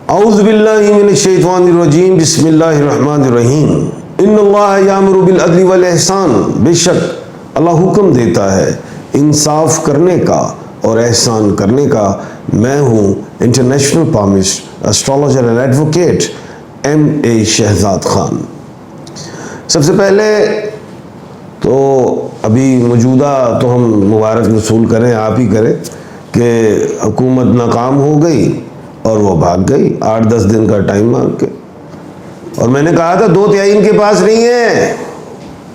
औज़ु बिल्लाहि मिनश्शैतानिर्रजीम बिस्मिल्लाहिर्रहमानिर्रहीम इन्नल्लाह यामुरु बिल अदली वल इहसान। बेशक अल्लाह हुक्म देता है इंसाफ करने का और एहसान करने का। मैं हूँ international palmist astrologer and advocate M.A. Shahzad Khan. सबसे पहले तो अभी मौजूदा तो हम मुबारक वसूल करें, आप ही करें कि हुकूमत नाकाम हो गई और वो भाग गई 8-10 दिन का टाइम मांग के। और मैंने कहा था 2/3 इनके पास नहीं है,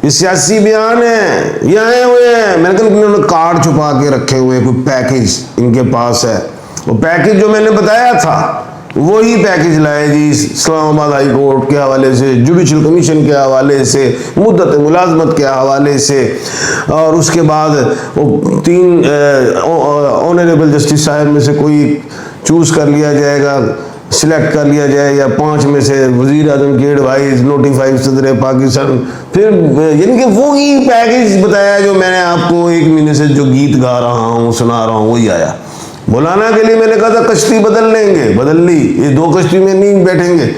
ये सियासी बयान है, ये आए हुए हैं। मैंने कहा इन्होंने कार्ड छुपा के रखे हुए, कोई पैकेज इनके पास है। वो पैकेज जो मैंने बताया था वही पैकेज लाए जी, इस्लामाबाद हाई कोर्ट के हवाले से, जुडिशल कमीशन के हवाले से, मुद्दत मुलाजमत के हवाले से, और उसके बाद वो 3 ऑनरेबल जस्टिस साहब में से कोई चूज कर लिया जाएगा, सिलेक्ट कर लिया जाए, या 5 में से वजीर आजम के एडवाइस नोटिफाइड सदर पाकिस्तान। फिर यानी कि वो ही पैकेज बताया जो मैंने आपको 1 महीने से जो गीत गा रहा हूँ, सुना रहा हूँ, वही आया। मौलाना के लिए मैंने कहा था कश्ती बदल लेंगे, बदल ली, ये 2 कश्ती में नहीं बैठेंगे।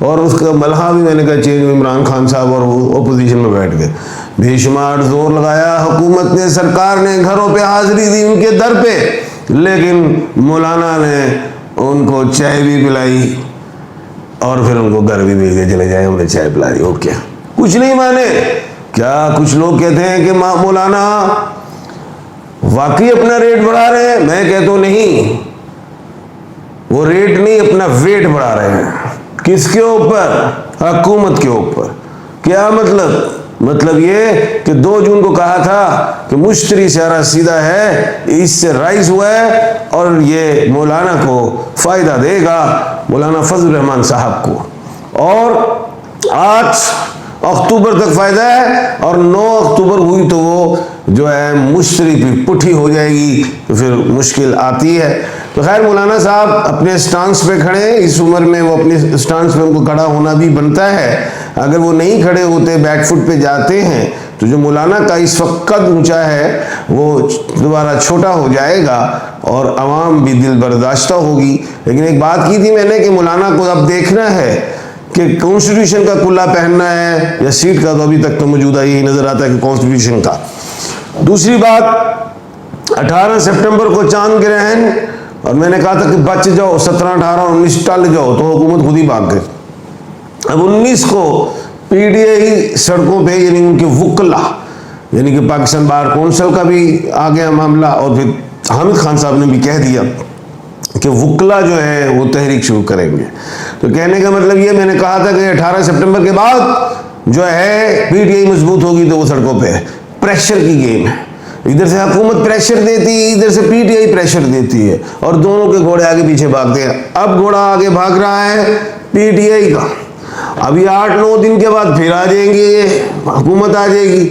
और उसका मलहा भी मैंने कहा चेंज, इमरान खान साहब और वो अपोजिशन में बैठ गए। बेशुमार जोर लगाया हुकूमत ने, सरकार ने, घरों पे हाजिरी दी उनके दर पे, लेकिन मौलाना ने उनको चाय भी पिलाई और फिर उनको घर भी भेज दिया, चले जाए, हमने चाय पिला दी। ओके, कुछ नहीं माने। क्या कुछ लोग कहते हैं कि मौलाना वाकई अपना रेट बढ़ा रहे हैं, मैं कहता हूं नहीं, वो रेट नहीं, अपना वेट बढ़ा रहे हैं। किसके ऊपर? हुकूमत के ऊपर। क्या मतलब ये कि 2 जून को कहा था कि मुश्तरी सारा सीधा है, इससे राइज हुआ है और ये मौलाना को फायदा देगा, मौलाना फजल रहमान साहब को। और 8 अक्टूबर तक फायदा है, और 9 अक्टूबर हुई तो वो जो है मुश्तरी पे पुठी हो जाएगी, तो फिर मुश्किल आती है। तो खैर मौलाना साहब अपने स्टांस पे खड़े हैं, इस उम्र में वो अपने स्टांस पे उनको खड़ा होना भी बनता है। अगर वो नहीं खड़े होते, बैकफुट पे जाते हैं, तो जो मौलाना का इस वक्त कद ऊंचा है वो दोबारा छोटा हो जाएगा और अवाम भी दिल बर्दाश्ता होगी। लेकिन एक बात की थी मैंने कि मौलाना को अब देखना है कि कॉन्स्टिट्यूशन का कुल्ला पहनना है या सीट का, तो अभी तक तो मौजूदा यही नजर आता है कि कॉन्स्टिट्यूशन का। दूसरी बात, 18 सितंबर को चांद ग्रहण, और मैंने कहा था कि बच जाओ, 17, 18, 19 टल जाओ, तो हुकूमत खुद ही भाग गई। अब 19 को PTI सड़कों पे, यानी उनके वुकला, यानी कि पाकिस्तान बार कौंसिल का भी आ गया मामला, और फिर हामिद खान साहब ने भी कह दिया कि वुकला जो है वो तहरीक शुरू करेंगे। तो कहने का मतलब ये, मैंने कहा था कि 18 सितंबर के बाद जो है PTI मजबूत होगी, तो वो सड़कों पे प्रेशर की गेम है। इधर से हुकूमत प्रेशर देती है, इधर से PTI प्रेशर देती है, और दोनों के घोड़े आगे पीछे भागते हैं। अब घोड़ा आगे भाग रहा है PTI का। अभी 8-9 दिन के बाद फिर आ जाएंगे, हुकूमत आ जाएगी,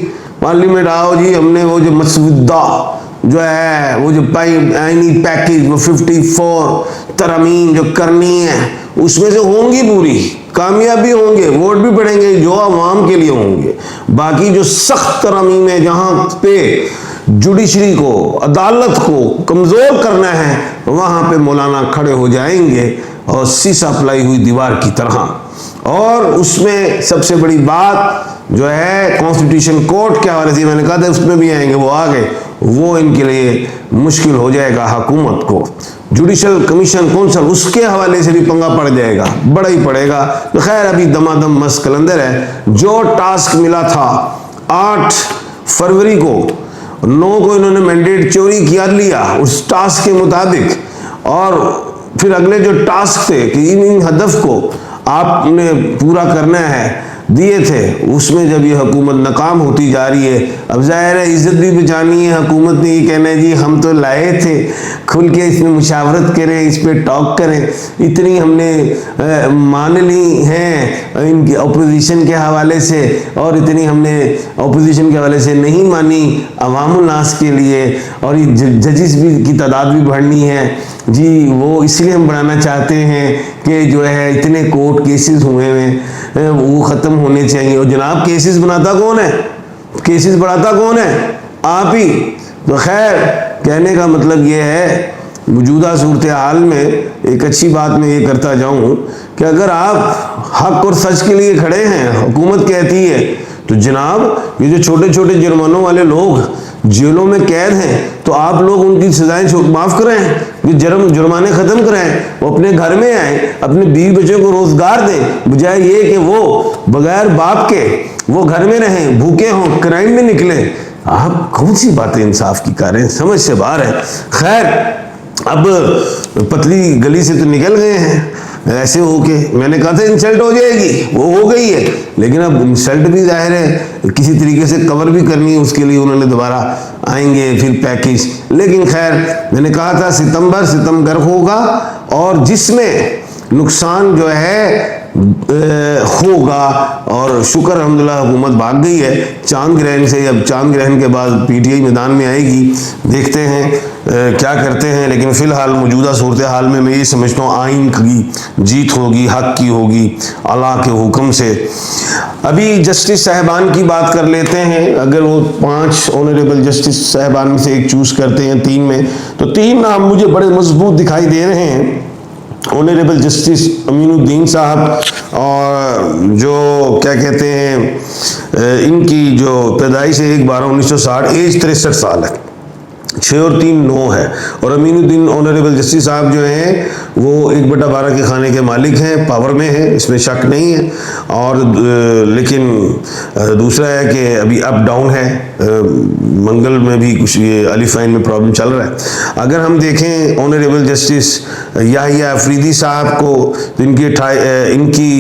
पार्लियामेंट आओ जी, हमने वो जो मसौदा जो है, वो जो आईनी पैकेज, वो 54 तरमीम जो करनी है, उसमें से होंगी पूरी, कामयाबी होंगे, वोट भी पड़ेंगे जो आवाम के लिए होंगे। बाकी जो सख्त तरमीम है, जहां पे जुडिशरी को, अदालत को कमजोर करना है, वहां पे मौलाना खड़े हो जाएंगे और शीशा पिलाई हुई दीवार की तरह। और उसमें सबसे बड़ी बात जो है कॉन्स्टिट्यूशन कोर्ट के हवाले से, मैंने कहा था उसमें भी आएंगे, वो आ गए, वो इनके लिए मुश्किल हो जाएगा हुकूमत को। जुडिशल कमीशन कौंसिल, उसके हवाले से भी पंगा पड़ जाएगा, बड़ा ही पड़ेगा। तो खैर अभी दमादम मस्त कलंदर है। जो टास्क मिला था 8 फरवरी को, 9 को इन्होंने मैंडेट चोरी किया लिया उस टास्क के मुताबिक, और फिर अगले जो टास्क थे कि इन हदफ को आपने पूरा करना है, दिए थे, उसमें जब ये हुकूमत नाकाम होती जा रही है, अब जाहिर है इज्जत भी बचानी है। हुकूमत ने ये कहना है जी हम तो लाए थे, खुल के इसमें मुशावरत करें, इस पर टॉक करें, इतनी हमने मान ली हैं इनकी अपोजिशन के हवाले से, और इतनी हमने अपोजिशन के हवाले से नहीं मानी अवामुल नास के लिए, और ये जजिस भी की तादाद भी बढ़नी है जी, वो इसलिए हम बढ़ाना चाहते हैं कि जो है इतने कोर्ट केसेस हुए हैं वो ख़त्म होने चाहिए। और जनाब केसेस बनाता कौन है, केसेस बढ़ाता कौन है? आप ही। तो खैर कहने का मतलब ये है मौजूदा सूरत हाल में एक अच्छी बात मैं ये करता जाऊं कि अगर आप हक और सच के लिए खड़े हैं, हुकूमत कहती है, तो जनाब ये जो छोटे छोटे जुर्मानों वाले लोग जेलों में कैद हैं, तो आप लोग उनकी सजाएं माफ़ कराएं, ये जुर्माने ख़त्म कराएं, वो अपने घर में आए, अपने बीवी बच्चों को रोज़गार दें, बजाय ये कि वो बगैर बाप के वो घर में रहें, भूखे हों, क्राइम में निकले। आप कौन सी बातें इंसाफ की कर रहे हैं, समझ से बाहर है। खैर, अब पतली गली से तो निकल गए हैं ऐसे होके। मैंने कहा था इंसल्ट हो जाएगी, वो हो गई है, लेकिन अब इंसल्ट भी जाहिर है किसी तरीके से कवर भी करनी है, उसके लिए उन्होंने दोबारा आएंगे फिर पैकेज। लेकिन खैर, मैंने कहा था सितमगर होगा और जिसमें नुकसान जो है होगा। और शुक्र अल्हम्दुलिल्लाह हुकूमत भाग गई है चांद ग्रहण से। अब चांद ग्रहण के बाद पीटीआई मैदान में आएगी, देखते हैं क्या करते हैं। लेकिन फिलहाल मौजूदा सूरत हाल में मैं ये समझता हूँ आइन की जीत होगी, हक की होगी, अल्लाह के हुक्म से। अभी जस्टिस साहबान की बात कर लेते हैं। अगर वो 5 ऑनरेबल जस्टिस साहबान में से एक चूज करते हैं 3 में, तो 3 नाम मुझे बड़े मजबूत दिखाई दे रहे हैं। ऑनरेबल जस्टिस अमीनुद्दीन साहब, और जो क्या कहते हैं इनकी जो पैदाइश है 1/12/1960, एज 63 साल है, 6 और 3 9 है। और अमीनुद्दीन ऑनरेबल जस्टिस साहब जो हैं वो 1/12 के खाने के मालिक हैं, पावर में हैं, इसमें शक नहीं है। और लेकिन दूसरा है कि अभी अप डाउन है, मंगल में भी कुछ ये अलीफाइन में प्रॉब्लम चल रहा है। अगर हम देखें ऑनरेबल जस्टिस याहिया अफरीदी साहब को, तो इनकी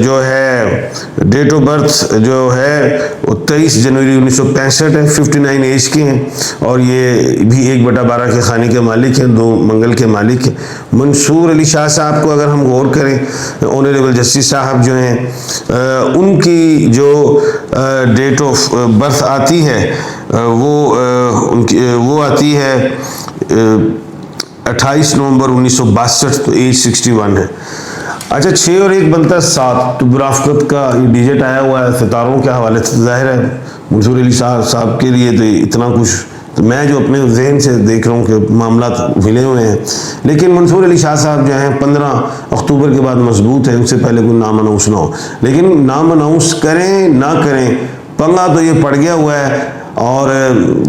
जो है डेट ऑफ बर्थ जो है वो 23 जनवरी 1965 है, 59 एज के हैं, और ये भी 1/12 के खाने के मालिक हैं, 2 मंगल के मालिक हैं। मंसूर अली शाह साहब को अगर हम गौर करें, ऑनरेबल जस्टिस साहब जो हैं उनकी जो डेट ऑफ बर्थ आती है वो आती है 28 नवंबर 1962, तो एज 61 है। अच्छा, 6 और 1 बनता है 7, तो बुराफत का ये डिजिट आया हुआ है सितारों के हवाले से। जाहिर है मंसूर अली शाह साहब के लिए तो इतना कुछ, तो मैं जो अपने जहन से देख रहा हूँ कि मामला मिले हुए हैं। लेकिन मंसूर अली शाह साहब जो हैं 15 अक्टूबर के बाद मजबूत है, उससे पहले कोई नाम अनाउंस ना हो। लेकिन नाम अनाउंस करें ना करें, पंगा तो ये पड़ गया हुआ है। और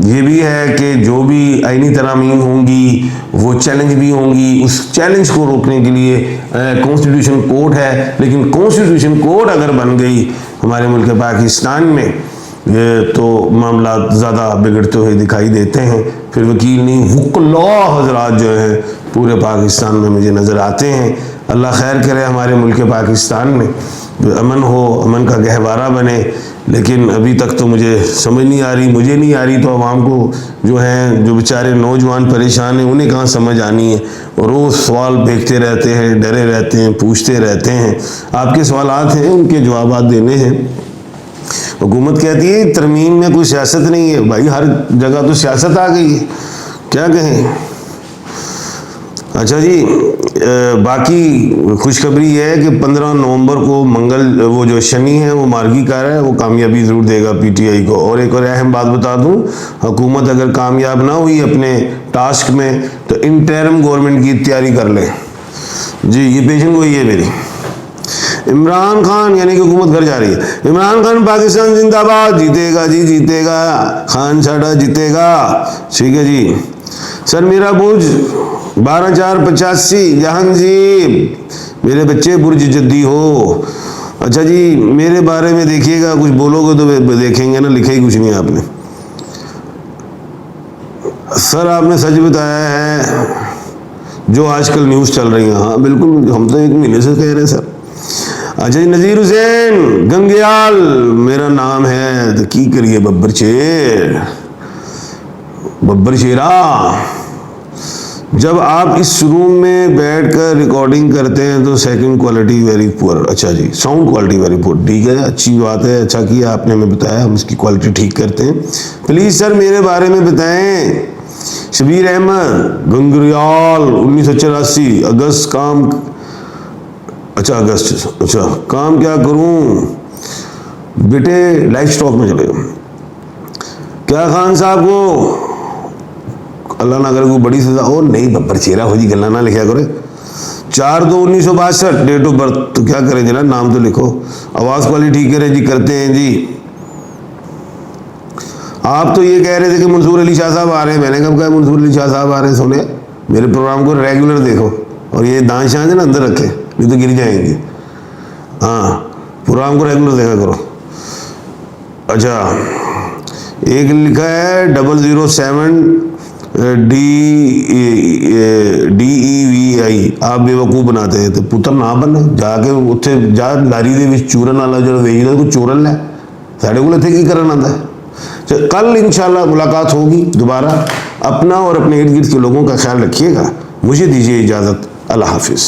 ये भी है कि जो भी आईनी तरामीम होंगी वो चैलेंज भी होंगी, उस चैलेंज को रोकने के लिए कॉन्स्टिट्यूशन कोर्ट है। लेकिन कॉन्स्टिट्यूशन कोर्ट अगर बन गई हमारे मुल्क पाकिस्तान में, तो मामला ज़्यादा बिगड़ते हुए दिखाई देते हैं। फिर वकील नहीं हुक्ला हजरात जो हैं पूरे पाकिस्तान में मुझे नज़र आते हैं। अल्लाह खैर करे हमारे मुल्क पाकिस्तान में, अमन हो, अमन का गहवारा बने। लेकिन अभी तक तो मुझे समझ नहीं आ रही, मुझे नहीं आ रही, तो आवाम को जो हैं, जो बेचारे नौजवान परेशान हैं, उन्हें कहाँ समझ आनी है। और रोज़ सवाल फेंकते रहते हैं, डरे रहते हैं, पूछते रहते हैं। आपके सवालात हैं, उनके जवाब देने हैं। हुकूमत कहती है तरमीम में कोई सियासत नहीं है। भाई हर जगह तो सियासत आ गई है, क्या कहें। अच्छा जी, बाकी खुशखबरी ये है कि 15 नवंबर को मंगल, वो जो शनि है वो मार्गी कर है, वो कामयाबी ज़रूर देगा पीटीआई को। और एक और अहम बात बता दूं, हुकूमत अगर कामयाब ना हुई अपने टास्क में, तो इंटरिम गवर्नमेंट की तैयारी कर ले जी। ये पेशन गोई है मेरी। इमरान खान यानी कि हुकूमत घर जा रही है। इमरान खान पाकिस्तान जिंदाबाद, जीतेगा जी जीतेगा, खान साडा जीतेगा। ठीक है जी। सर मेरा बुर्ज 12485 जहांगीर, मेरे बच्चे बुर्ज जद्दी हो। अच्छा जी, मेरे बारे में देखिएगा, कुछ बोलोगे तो देखेंगे ना, लिखा ही कुछ नहीं आपने। सर आपने सच बताया है जो आजकल न्यूज़ चल रही है। हाँ बिल्कुल, हम तो 1 महीने से कह रहे हैं सर। अच्छा जी, नज़ीर हुसैन गंगयाल मेरा नाम है, तो की करिए बब्बर शेरा। जब आप इस रूम में बैठकर रिकॉर्डिंग करते हैं तो सेकंड क्वालिटी वेरी पुअर। अच्छा जी, साउंड क्वालिटी वेरी पुअर, ठीक है, अच्छी बात है, अच्छा किया आपने हमें बताया, हम इसकी क्वालिटी ठीक करते हैं। प्लीज़ सर मेरे बारे में बताएं। शबीर अहमद गंगयाल 1984 अगस्त, काम, अच्छा अगस्त, अच्छा काम क्या करूं बेटे, लाइफ स्टॉक में चले। क्या खान साहब को अल्लाह ना करे कोई बड़ी सजा हो, नहीं बब्बर चेहरा हो जी गला ना लिखा करे। 4/2/1962 डेट ऑफ बर्थ, तो क्या करें जनाब, नाम तो लिखो। आवाज़ वाली ठीक करें जी, करते हैं जी। आप तो ये कह रहे थे कि मंसूर अली शाह साहब आ रहे हैं, मैंने कब कहा मंसूर अली शाह साहब आ रहे हैं? सुने, मेरे प्रोग्राम को रेगुलर देखो और ये दान शान है ना अंदर रखे, नहीं तो गिर जाएंगे। हाँ, प्रोग्राम को रेगुलर देखा करो। अच्छा, एक लिखा है 007 DEVI, आप बेवकूफ़ बनाते हैं, तो पुत्र ना बने, जाके उत्थे जा लारी दे विच चूरन वाला जो वेचदा कोई चूरन लै, साढ़े को इत्थे की करन आंदा है। कल इंशाल्लाह मुलाकात होगी दोबारा। अपना और अपने इर्द गिर्द के लोगों का ख्याल रखिएगा। मुझे दीजिए इजाज़त। अल्लाह हाफिज़।